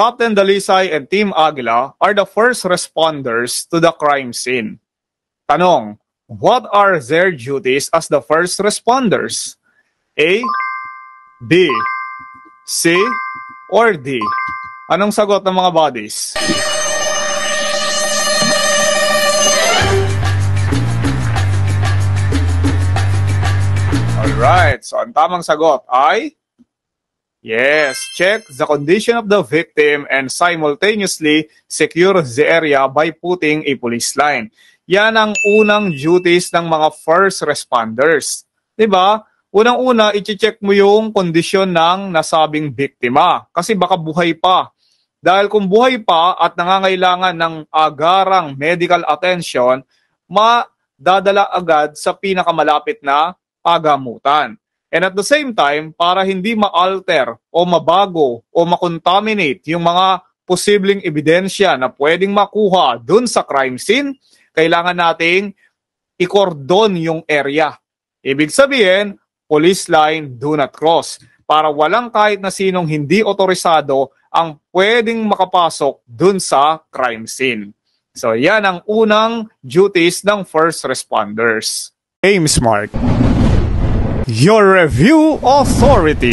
Captain Dalisay and Team Aguila are the first responders to the crime scene. Tanong, what are their duties as the first responders? A, B, C, or D? Anong sagot ng mga buddies? Alright, so ang tamang sagot ay yes, check the condition of the victim and simultaneously secure the area by putting a police line. Yan ang unang duties ng mga first responders. Diba? Unang-una, i-check mo yung kondisyon ng nasabing biktima kasi baka buhay pa. Dahil kung buhay pa at nangangailangan ng agarang medical attention, madadala agad sa pinakamalapit na pagamutan. And at the same time, para hindi ma-alter o mabago o makontaminate yung mga posibleng ebidensya na pwedeng makuha dun sa crime scene, kailangan nating i-cordon yung area. Ibig sabihin, police line, do not cross, para walang kahit na sinong hindi otorisado ang pwedeng makapasok dun sa crime scene. So yan ang unang duties ng first responders. Aim Smart, your review authority.